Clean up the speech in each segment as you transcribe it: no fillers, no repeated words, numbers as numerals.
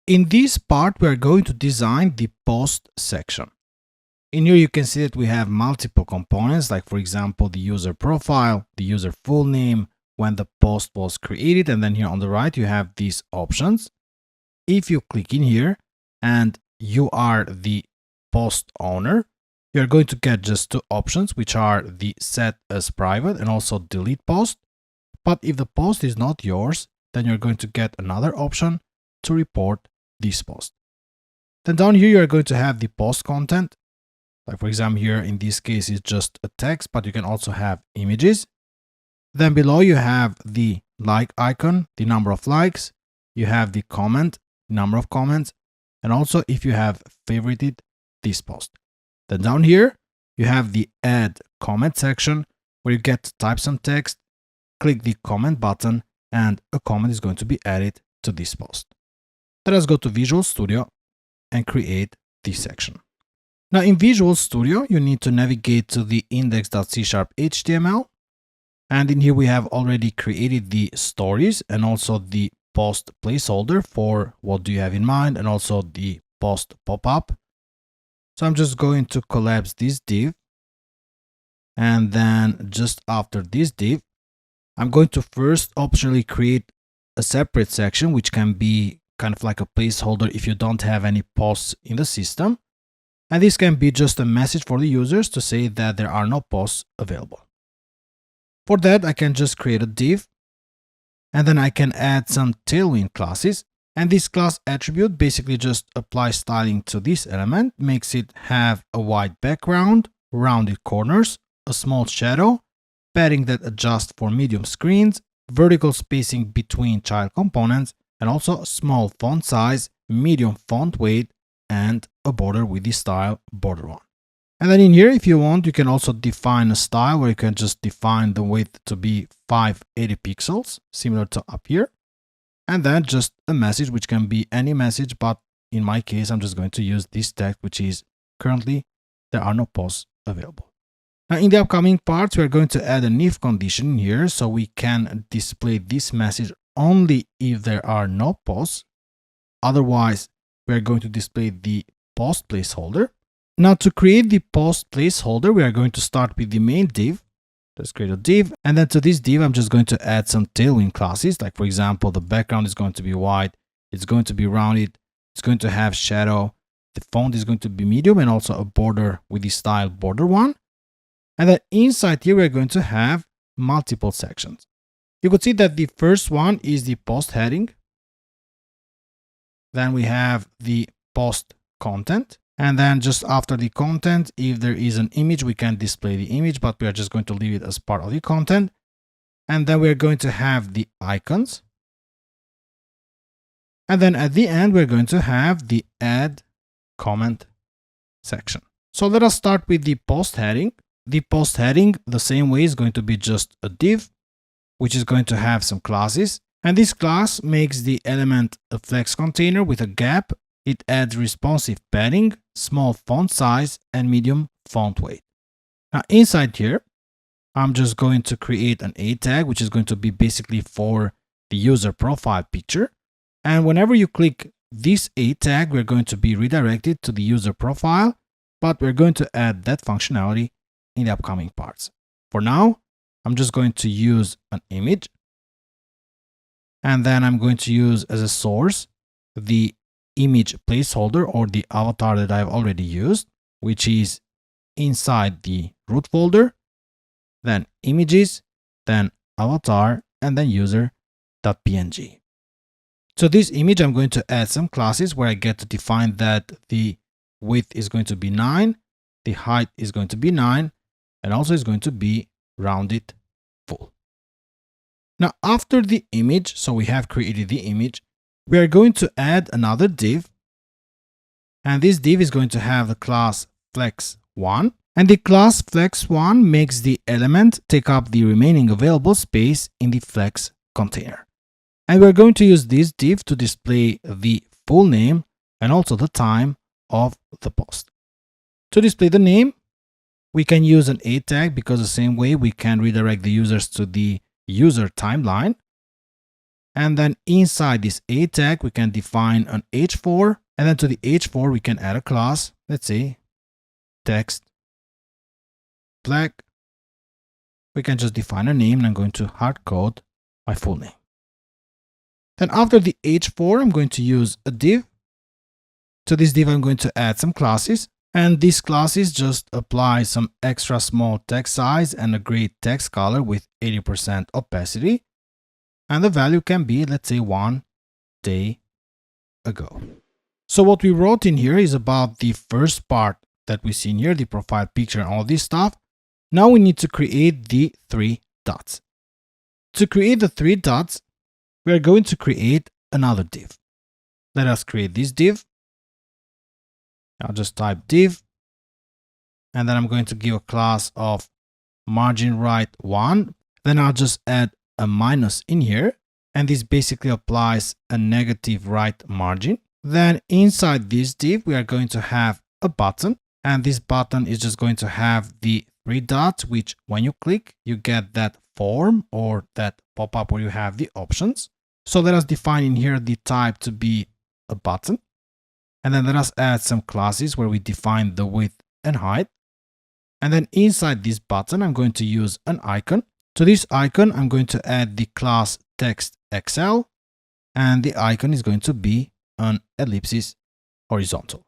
In this part, we are going to design the post section. In here, you can see that we have multiple components, like for example, the user profile, the user full name, when the post was created, and then here on the right, you have these options. If you click in here and you are the post owner, you're going to get just two options, which are the set as private and also delete post. But if the post is not yours, then you're going to get another option to report this post. Then down here, you are going to have the post content. Like for example, here in this case, it's just a text, but you can also have images. Then below you have the like icon, the number of likes. You have the comment, number of comments, and also if you have favorited this post. Then down here, you have the add comment section where you get to type some text, click the comment button, and a comment is going to be added to this post. Let us go to Visual Studio and create this section. Now in Visual Studio, you need to navigate to the index.c#html. And in here, we have already created the stories and also the post placeholder for what do you have in mind and also the post pop-up. So I'm just going to collapse this div. And then just after this div, I'm going to first optionally create a separate section, which can be kind of like a placeholder if you don't have any posts in the system. And this can be just a message for the users to say that there are no posts available. For that, I can just create a div, and then I can add some Tailwind classes. And this class attribute basically just applies styling to this element, makes it have a white background, rounded corners, a small shadow, padding that adjusts for medium screens, vertical spacing between child components, and also small font size, medium font weight, and a border with the style border one. And then in here, if you want, you can also define a style where you can just define the width to be 580 pixels, similar to up here. And then just a message, which can be any message, but in my case, I'm just going to use this text, which is currently there are no posts available. Now in the upcoming parts, we're going to add an if condition here, so we can display this message only if there are no posts. Otherwise, we're going to display the post placeholder. Now to create the post placeholder, we are going to start with the main div. Let's create a div. And then to this div, I'm just going to add some Tailwind classes. Like for example, the background is going to be white. It's going to be rounded. It's going to have shadow. The font is going to be medium and also a border with the style border one. And then inside here, we're going to have multiple sections. You could see that the first one is the post heading. Then we have the post content. And then just after the content, if there is an image, we can display the image, but we are just going to leave it as part of the content. And then we're going to have the icons. And then at the end, we're going to have the add comment section. So let us start with the post heading. The post heading, the same way, is going to be just a div, which is going to have some classes. And this class makes the element a flex container with a gap. It adds responsive padding, small font size, and medium font weight. Now inside here, I'm just going to create an A tag, which is going to be basically for the user profile picture. And whenever you click this A tag, we're going to be redirected to the user profile, but we're going to add that functionality in the upcoming parts. For now, I'm just going to use an image. And then I'm going to use as a source the image placeholder or the avatar that I've already used, which is inside the root folder, then images, then avatar, and then user.png. So this image, I'm going to add some classes where I get to define that the width is going to be 9, the height is going to be 9, and also is going to be rounded full. Now after the image, so we have created the image, we are going to add another div, and this div is going to have the class flex1, and the class flex1 makes the element take up the remaining available space in the flex container. And we're going to use this div to display the full name and also the time of the post. To display the name, we can use an A tag because the same way we can redirect the users to the user timeline. And then inside this A tag, we can define an h4. And then to the h4, we can add a class. Let's say text black. We can just define a name, and I'm going to hard code my full name. Then after the h4, I'm going to use a div. To this div, I'm going to add some classes. And these classes just apply some extra small text size and a gray text color with 80% opacity. And the value can be, let's say, 1 day ago. So what we wrote in here is about the first part that we see in here, the profile picture and all this stuff. Now we need to create the 3 dots. To create the 3 dots, we are going to create another div. Let us create this div. I'll just type div. And then I'm going to give a class of margin right 1. Then I'll just add a minus in here. And this basically applies a negative right margin. Then inside this div, we are going to have a button. And this button is just going to have the 3 dots, which when you click, you get that form or that pop-up where you have the options. So let us define in here the type to be a button. And then let us add some classes where we define the width and height. And then inside this button, I'm going to use an icon. To this icon, I'm going to add the class text XL. And the icon is going to be an ellipsis horizontal.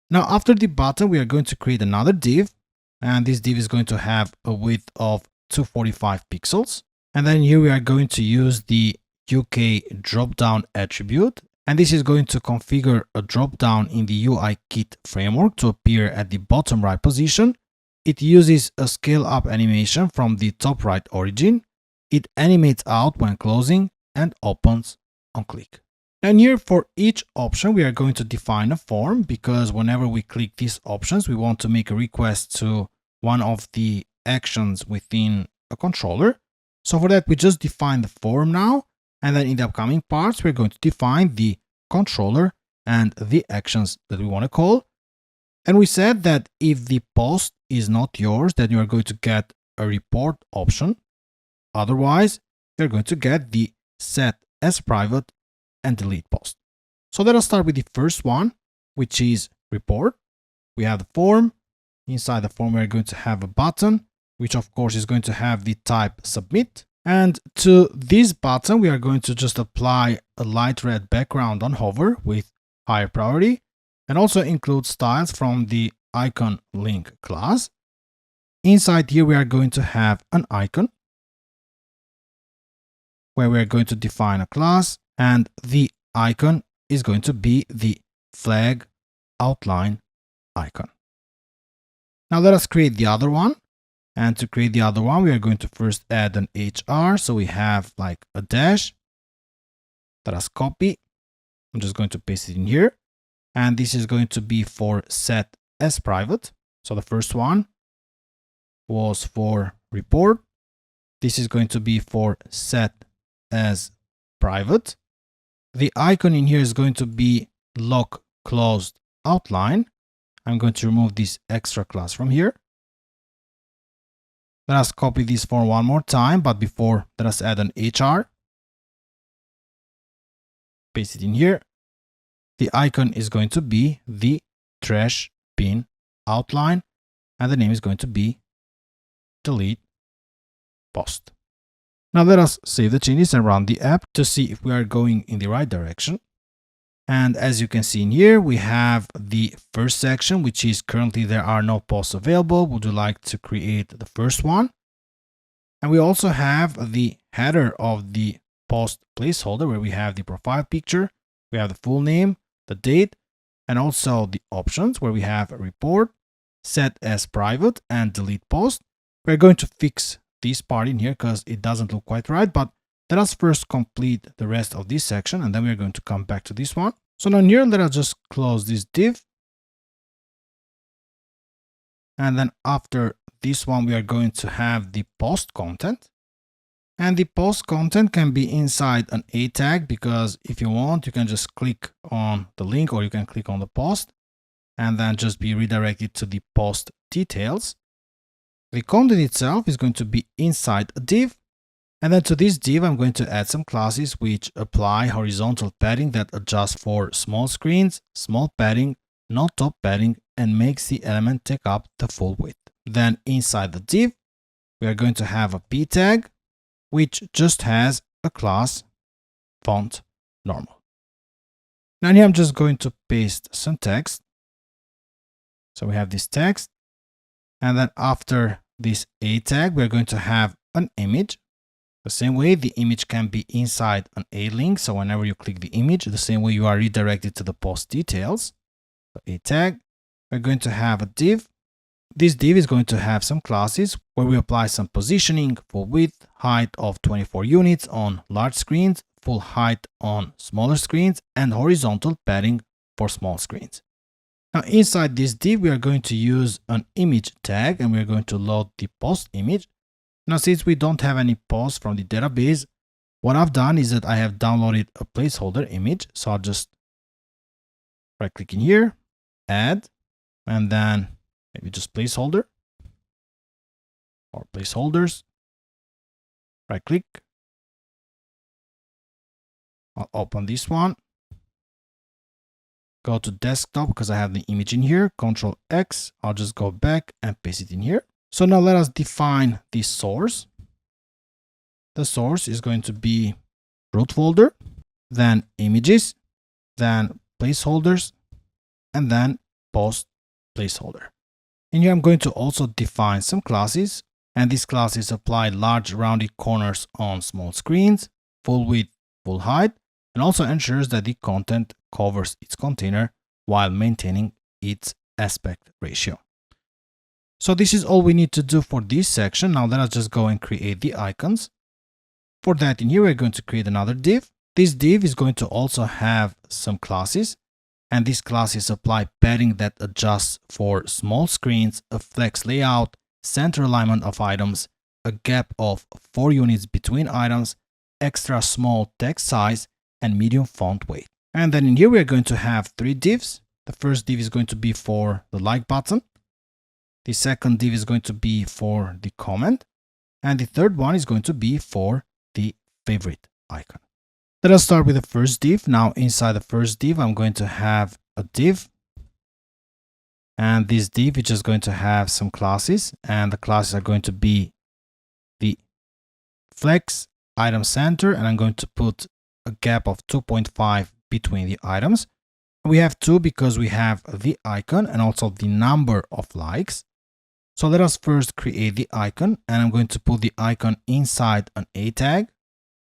Now, after the button, we are going to create another div. And this div is going to have a width of 245 pixels. And then here we are going to use the UK dropdown attribute. And this is going to configure a dropdown in the UI kit framework to appear at the bottom right position. It uses a scale up animation from the top right origin. It animates out when closing and opens on click. And here for each option, we are going to define a form because whenever we click these options, we want to make a request to one of the actions within a controller. So for that, we just define the form now. And then in the upcoming parts, we're going to define the controller and the actions that we want to call. And we said that if the post is not yours, then you are going to get a report option. Otherwise, you're going to get the set as private and delete post. So let us start with the first one, which is report. We have the form. Inside the form, we're going to have a button, which of course is going to have the type submit. And to this button, we are going to just apply a light red background on hover with higher priority, and also include styles from the icon link class. Inside here, we are going to have an icon where we are going to define a class, and the icon is going to be the flag outline icon. Now let us create the other one. And to create the other one, we are going to first add an HR. So we have like a dash. Let us copy. I'm just going to paste it in here. And this is going to be for set as private. So the first one was for report. This is going to be for set as private. The icon in here is going to be lock closed outline. I'm going to remove this extra class from here. Let us copy this form one more time, but before, let us add an HR. Paste it in here. The icon is going to be the trash bin outline, and the name is going to be delete post. Now let us save the changes and run the app to see if we are going in the right direction. And as you can see in here, we have the first section, which is currently there are no posts available. Would you like to create the first one? And we also have the header of the post placeholder where we have the profile picture, we have the full name, the date, and also the options where we have a report, set as private, and delete post. We're going to fix this part in here because it doesn't look quite right, but let us first complete the rest of this section, and then we're going to come back to this one. So now here, let us just close this div. And then after this one, we are going to have the post content. And the post content can be inside an A tag, because if you want, you can just click on the link or you can click on the post and then just be redirected to the post details. The content itself is going to be inside a div. And then to this div, I'm going to add some classes which apply horizontal padding that adjusts for small screens, small padding, no top padding, and makes the element take up the full width. Then inside the div, we are going to have a p tag, which just has a class font normal. Now here I'm just going to paste some text. So we have this text, and then after this a tag, we're going to have an image. The same way the image can be inside an a link. So whenever you click the image, the same way you are redirected to the post details. So a tag, we're going to have a div. This div is going to have some classes where we apply some positioning, full width, height of 24 units on large screens, full height on smaller screens, and horizontal padding for small screens. Now inside this div, we are going to use an image tag and we're going to load the post image. Now since we don't have any posts from the database, what I've done is that I have downloaded a placeholder image. So I'll just right click in here, add, and then maybe just placeholder or placeholders. Right click. I'll open this one. Go to desktop because I have the image in here. Control X. I'll just go back and paste it in here. So now let us define the source. The source is going to be root folder, then images, then placeholders, and then post placeholder. And here I'm going to also define some classes, and these classes apply large rounded corners on small screens, full width, full height, and also ensures that the content covers its container while maintaining its aspect ratio. So this is all we need to do for this section. Now let us just go and create the icons. For that, in here, we're going to create another div. This div is going to also have some classes, and these classes apply padding that adjusts for small screens, a flex layout, center alignment of items, a gap of 4 units between items, extra small text size, and medium font weight. And then in here, we're going to have 3 divs. The first div is going to be for the like button. The second div is going to be for the comment. And the third one is going to be for the favorite icon. Let us start with the first div. Now inside the first div, I'm going to have a div. And this div is just going to have some classes. And the classes are going to be the flex, item center, and I'm going to put a gap of 2.5 between the items. We have 2 because we have the icon and also the number of likes. So let us first create the icon, and I'm going to put the icon inside an a tag.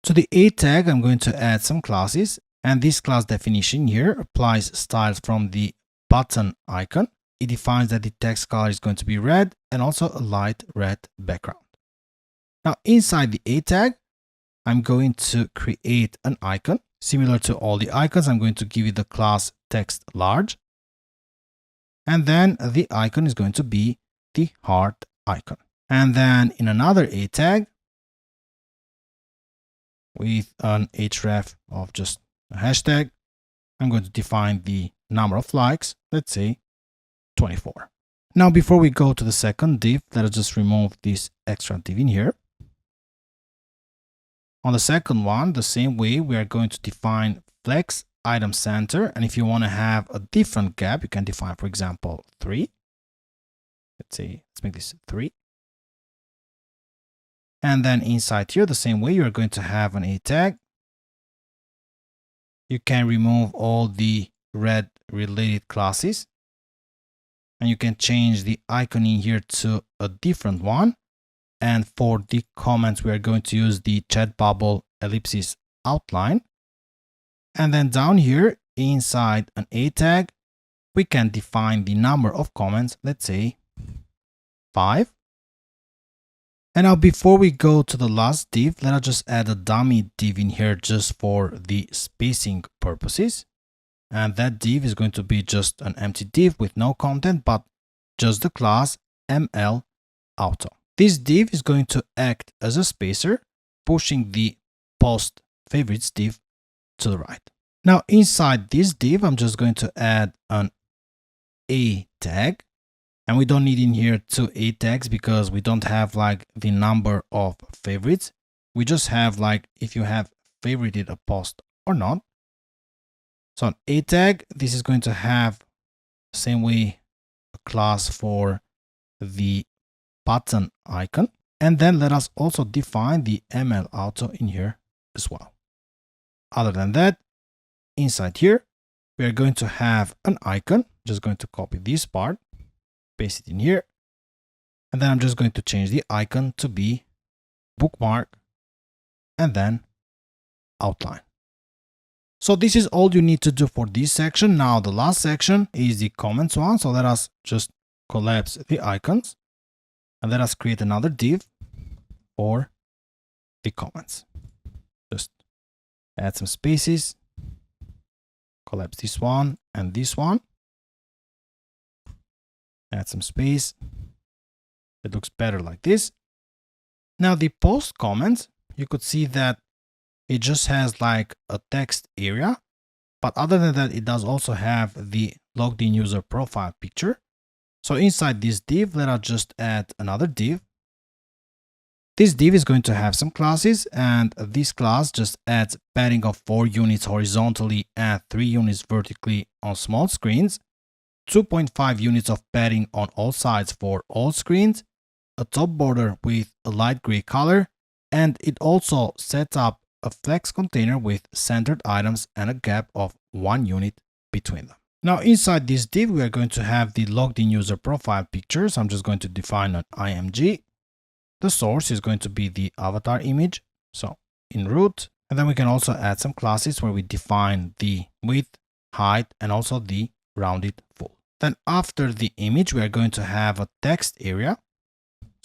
To the a tag, I'm going to add some classes, and this class definition here applies styles from the button icon. It defines that the text color is going to be red and also a light red background. Now inside the a tag, I'm going to create an icon. Similar to all the icons, I'm going to give it the class text large. And then the icon is going to be the heart icon. And then in another a tag with an href of just a hashtag, I'm going to define the number of likes, let's say 24. Now before we go to the second div, let us just remove this extra div in here. On the second one, the same way, we are going to define flex item center. And if you want to have a different gap, you can define, for example, 3. Let's make this 3. And then inside here, the same way, you are going to have an a tag. You can remove all the red related classes. And you can change the icon in here to a different one. And for the comments, we are going to use the chat bubble ellipsis outline. And then down here inside an a tag, we can define the number of comments, let's say 5. And now before we go to the last div, let us just add a dummy div in here just for the spacing purposes. And that div is going to be just an empty div with no content, but just the class ML auto. This div is going to act as a spacer, pushing the post favorites div to the right. Now inside this div, I'm just going to add an a tag. And we don't need in here 2 a tags because we don't have like the number of favorites. we just have like if you have favorited a post or not. So on a tag, this is going to have the same way a class for the button icon. And then let us also define the ML auto in here as well. Other than that, inside here, we are going to have an icon. Just going to copy this part, paste it in here. And then I'm just going to change the icon to be bookmark and then outline. So this is all you need to do for this section. Now the last section is the comments one. So let us just collapse the icons and let us create another div for the comments. Just add some spaces, collapse this one and this one, add some space. It looks better like this. Now the post comments, you could see that it just has like a text area, but other than that, it does also have the logged in user profile picture. So inside this div, let us just add another div. This div is going to have some classes, and this class just adds padding of 4 units horizontally and 3 units vertically on small screens, 2.5 units of padding on all sides for all screens, a top border with a light gray color, and it also sets up a flex container with centered items and a gap of 1 unit between them. Now inside this div, we are going to have the logged in user profile picture. So I'm just going to define an img. The source is going to be the avatar image. So in root, and then we can also add some classes where we define the width, height, and also the rounded full. Then after the image, we are going to have a text area.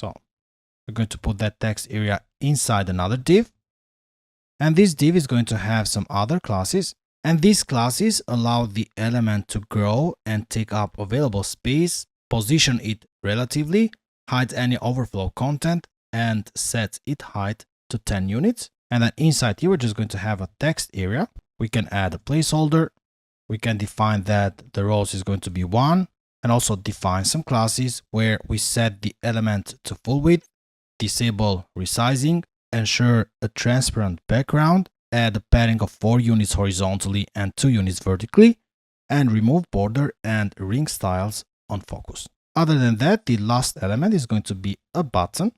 So we're going to put that text area inside another div. And this div is going to have some other classes. And these classes allow the element to grow and take up available space, position it relatively, hide any overflow content, and set its height to 10 units. And then inside here, we're just going to have a text area. We can add a placeholder. We can define that the rows is going to be 1, and also define some classes where we set the element to full width, disable resizing, ensure a transparent background, add a padding of 4 units horizontally and 2 units vertically, and remove border and ring styles on focus. Other than that, the last element is going to be a button.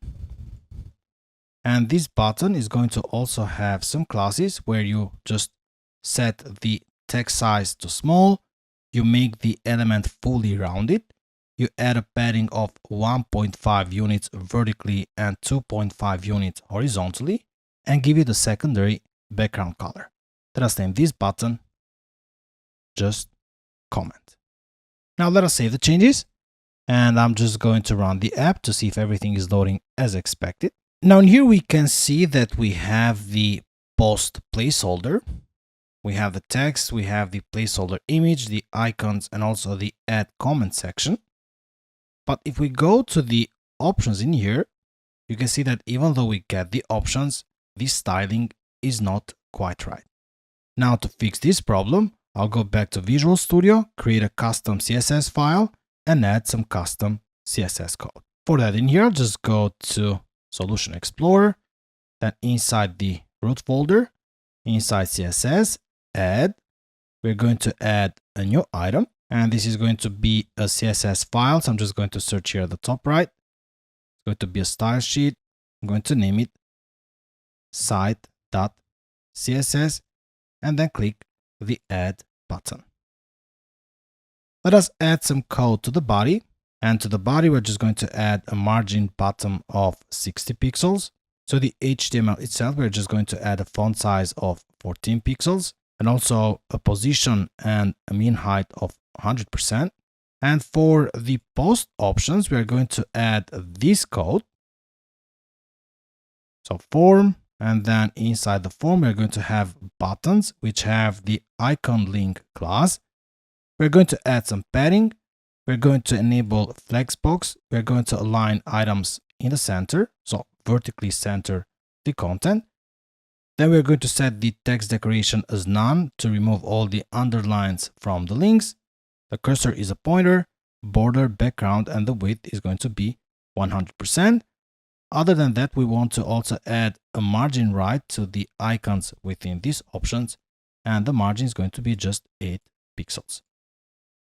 And this button is going to also have some classes where you just set the text size to small, you make the element fully rounded, you add a padding of 1.5 units vertically and 2.5 units horizontally, and give it a secondary background color. Let us name this button just comment. Now let us save the changes. And I'm just going to run the app to see if everything is loading as expected. Now in here we can see that we have the post placeholder. We have the text, we have the placeholder image, the icons, and also the add comment section. But if we go to the options in here, you can see that even though we get the options, this styling is not quite right. Now to fix this problem, I'll go back to Visual Studio, create a custom CSS file, and add some custom CSS code. For that in here, I'll just go to Solution Explorer, then inside the root folder, inside CSS, add, we're going to add a new item, and this is going to be a CSS file. So I'm just going to search here at the top right. It's going to be a style sheet. I'm going to name it site.css and then click the add button. Let us add some code to the body, and to the body, we're just going to add a margin bottom of 60 pixels. So the HTML itself, we're just going to add a font size of 14 pixels and also a position and a mean height of 100%. And for the post options, we're going to add this code. So form, and then inside the form, we're going to have buttons, which have the icon link class. We're going to add some padding. We're going to enable flexbox. We're going to align items in the center, so vertically center the content. Then we're going to set the text decoration as none to remove all the underlines from the links. The cursor is a pointer, border, background, and the width is going to be 100%. Other than that, we want to also add a margin right to the icons within these options, and the margin is going to be just 8 pixels.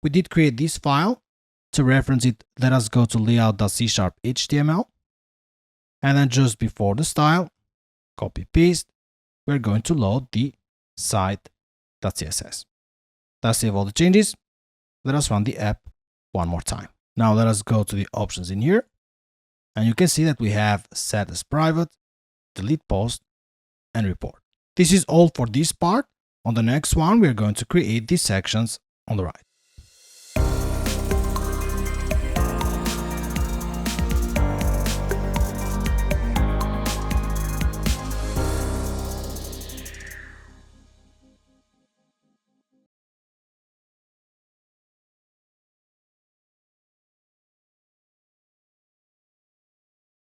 We did create this file. To reference it, let us go to layout.c#html, and then just before the style, copy paste, we're going to load the site.css. Let's save all the changes. Let us run the app one more time. Now let us go to the options in here, and you can see that we have set as private, delete post, and report. This is all for this part. On the next one, we're going to create these sections on the right.